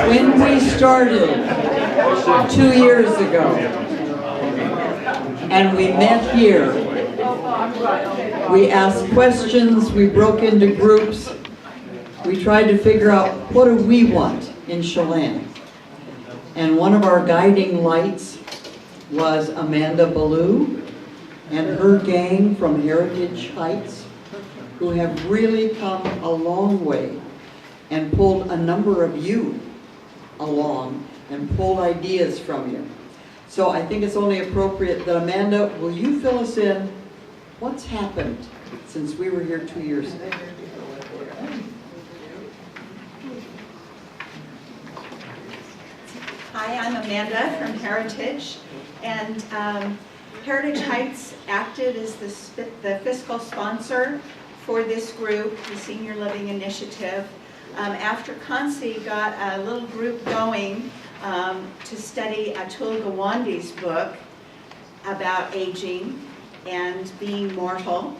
When we started 2 years ago, and we met here, we asked questions, we broke into groups, we tried to figure out what do we want in Chelan. And one of our guiding lights was Amanda Ballou and her gang from Heritage Heights, who have really come a long way and pulled a number of you along and pulled ideas from you. So I think it's only appropriate that Amanda, will you fill us in what's happened since we were here 2 years ago? Hi, I'm Amanda from Heritage, and Heritage Heights acted as the fiscal sponsor for this group, the Senior Living Initiative. After Kansi got a little group going to study Atul Gawande's book about aging and being mortal,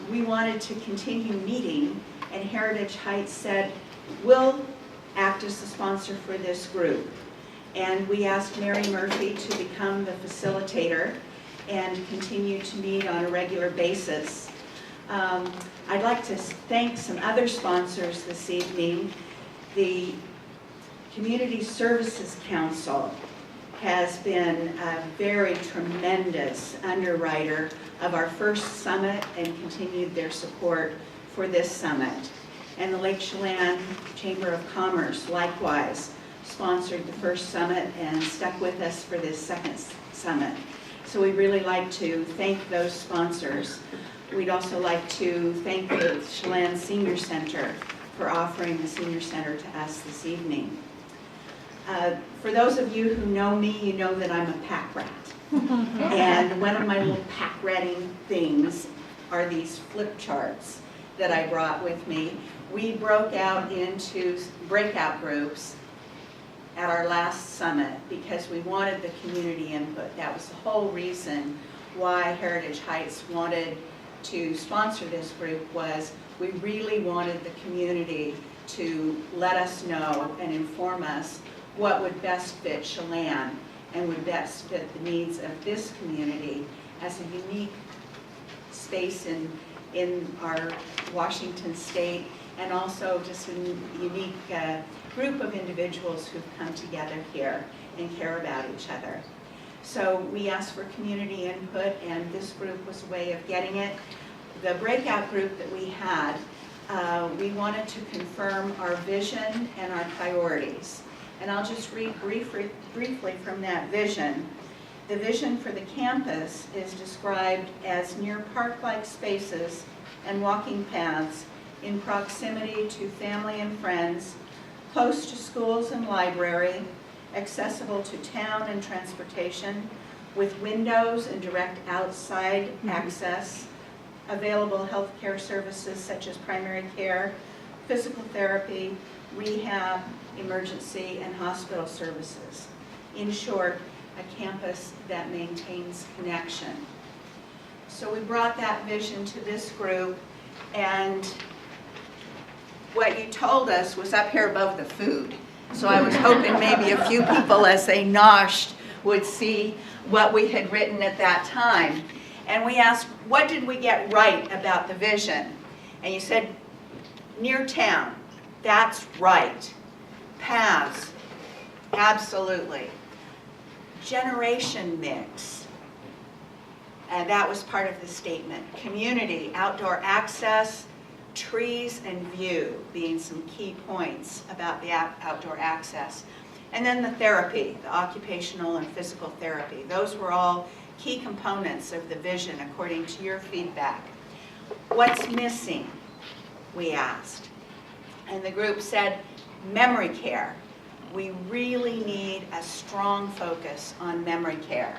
we wanted to continue meeting, and Heritage Heights said, we'll act as the sponsor for this group. And we asked Mary Murphy to become the facilitator and continue to meet on a regular basis. I'd like to thank some other sponsors this evening. The Community Services Council has been a very tremendous underwriter of our first summit and continued their support for this summit. And the Lake Chelan Chamber of Commerce likewise sponsored the first summit and stuck with us for this second summit. So we'd really like to thank those sponsors. We'd also like to thank the Chelan Senior Center for offering the Senior Center to us this evening. For those of you who know me, you know that I'm a pack rat. And one of my little pack ratting things are these flip charts that I brought with me. We broke out into breakout groups at our last summit because we wanted the community input. That was the whole reason why Heritage Heights wanted to sponsor this group, was we really wanted the community to let us know and inform us what would best fit Chelan and would best fit the needs of this community as a unique space in our Washington state, and also just a unique group of individuals who've come together here and care about each other. So we asked for community input, and this group was a way of getting it. The breakout group that we had, we wanted to confirm our vision and our priorities. And I'll just read briefly from that vision. The vision for the campus is described as near park-like spaces and walking paths in proximity to family and friends, close to schools and library, accessible to town and transportation, with windows and direct outside access, available healthcare services such as primary care, physical therapy, rehab, emergency, and hospital services. In short, a campus that maintains connection. So we brought that vision to this group, and what you told us was up here above the food. So I was hoping maybe a few people, as they noshed, would see what we had written at that time. And we asked, what did we get right about the vision? And you said, near town. That's right. Paths. Absolutely. Generation mix. And that was part of the statement. Community, outdoor access, trees and view being some key points about the outdoor access. And then the therapy, the occupational and physical therapy. Those were all key components of the vision according to your feedback. What's missing? We asked. And the group said, memory care. We really need a strong focus on memory care.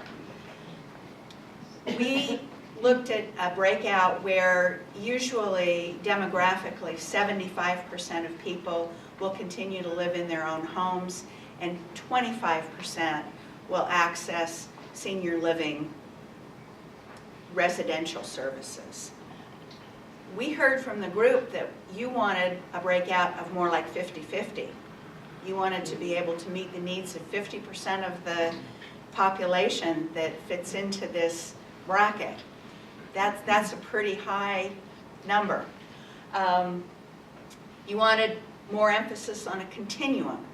We looked at a breakout where usually, demographically, 75% of people will continue to live in their own homes, and 25% will access senior living residential services. we heard from the group that you wanted a breakout of more like 50-50. You wanted to be able to meet the needs of 50% of the population that fits into this bracket. That's a pretty high number. You wanted more emphasis on a continuum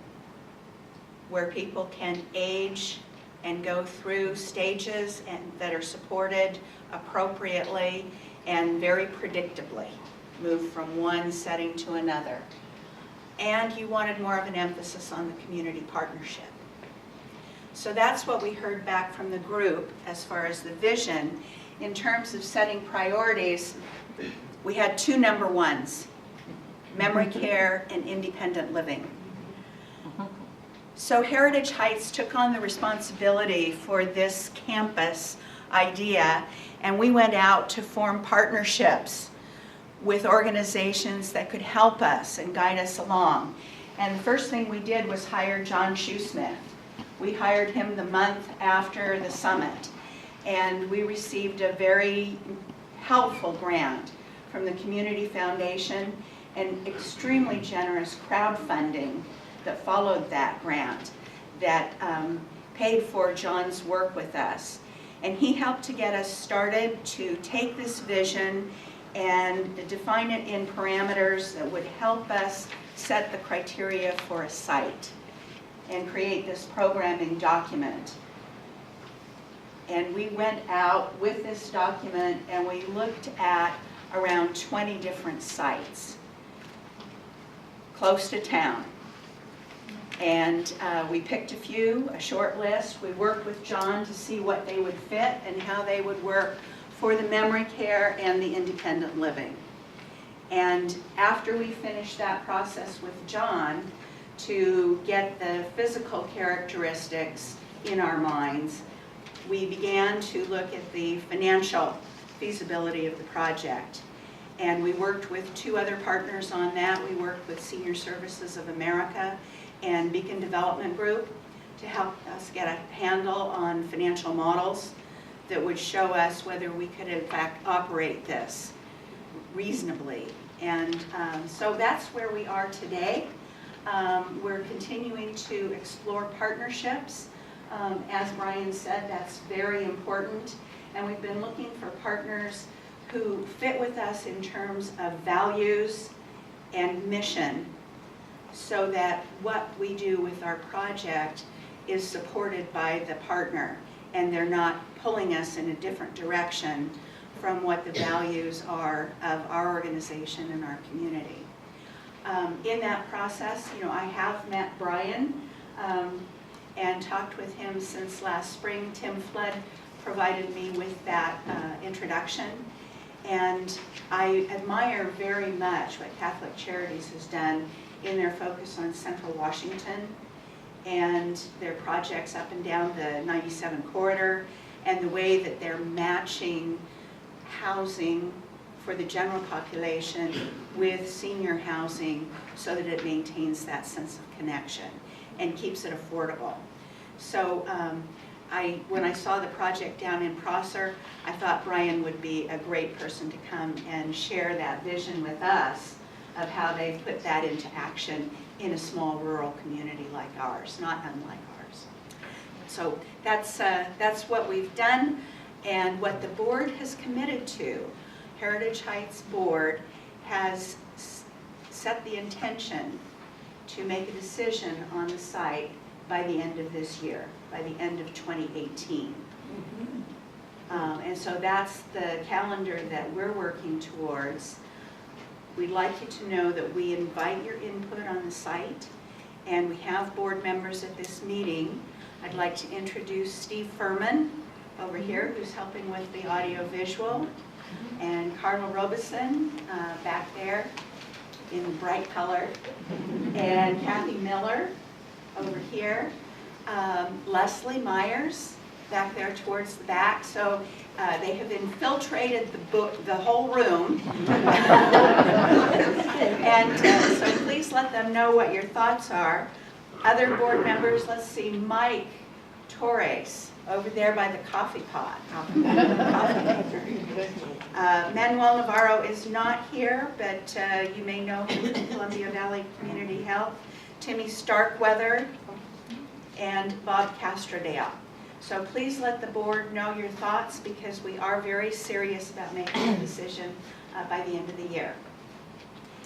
where people can age and go through stages that are supported appropriately and very predictably, move from one setting to another. And you wanted more of an emphasis on the community partnership. So that's what we heard back from the group as far as the vision. In terms of setting priorities, we had two number ones, memory care and independent living. So Heritage Heights took on the responsibility for this campus idea, and we went out to form partnerships with organizations that could help us and guide us along. And the first thing we did was hire John Shoesmith. We hired him the month after the summit, and we received a very helpful grant from the Community Foundation and extremely generous crowdfunding that followed that grant that paid for John's work with us. And he helped to get us started to take this vision and define it in parameters that would help us set the criteria for a site and create this programming document. And we went out with this document and we looked at around 20 different sites close to town. And we picked a short list. We worked with John to see what they would fit and how they would work for the memory care and the independent living. And after we finished that process with John to get the physical characteristics in our minds, we began to look at the financial feasibility of the project. And we worked with two other partners on that. We worked with Senior Services of America and Beacon Development Group to help us get a handle on financial models that would show us whether we could in fact operate this reasonably. And so that's where we are today. We're continuing to explore partnerships. As Brian said, that's very important. And we've been looking for partners who fit with us in terms of values and mission, so that what we do with our project is supported by the partner and they're not pulling us in a different direction from what the values are of our organization and our community. In that process, I have met Brian and talked with him since last spring. Tim Flood provided me with that introduction. And I admire very much what Catholic Charities has done in their focus on Central Washington and their projects up and down the 97 corridor and the way that they're matching housing for the general population with senior housing so that it maintains that sense of connection and keeps it affordable. So when I saw the project down in Prosser, I thought Brian would be a great person to come and share that vision with us of how they put that into action in a small rural community like ours, not unlike ours. So that's what we've done and what the board has committed to. Heritage Heights Board has set the intention to make a decision on the site by the end of this year, by the end of 2018. And so that's the calendar that we're working towards. We'd like you to know that we invite your input on the site, and we have board members at this meeting. I'd like to introduce Steve Furman over here, who's helping with the audio-visual, and Carla Robeson back there in bright color, and Kathy Miller over here, Leslie Myers back there towards the back. So they have infiltrated the whole room. And so please let them know what your thoughts are. Other board members, let's see, Mike Torres over there by the coffee pot. Coffee maker. Manuel Navarro is not here, but you may know him from Columbia Valley Community Health. Timmy Starkweather and Bob Castrodale. So please let the board know your thoughts, because we are very serious about making a decision by the end of the year.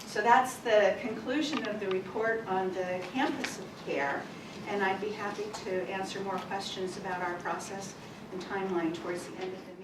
So that's the conclusion of the report on the Campus of Care, and I'd be happy to answer more questions about our process and timeline towards the end of the